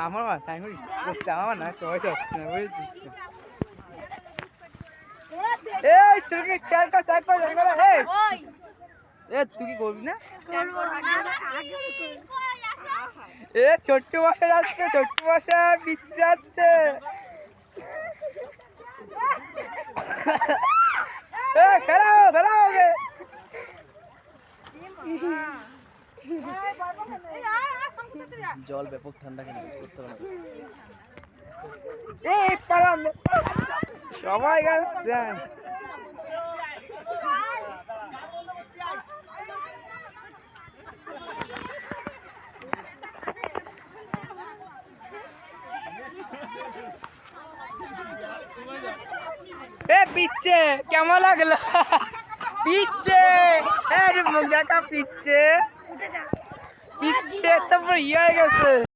আমার মাথায় করতে আমার না সবাই হচ্ছে না বুঝেছিস এই তুই কি চারটা চার পাঁচ তুই কি করবি না এ ছোট্ট বসা যাচ্ছে ছোট্ট বসা পিচ্ছে যাচ্ছে খেলাও খেলাও জল ব্যাপক ঠান্ডা কেন করতে পারে সবাই গেছে পিচ্ছে কেমন লাগলো পিচ্ছে মুখ দেখা পিচ্ছে পিচ্ছে তারপর ইয়ে হয়ে গেছে।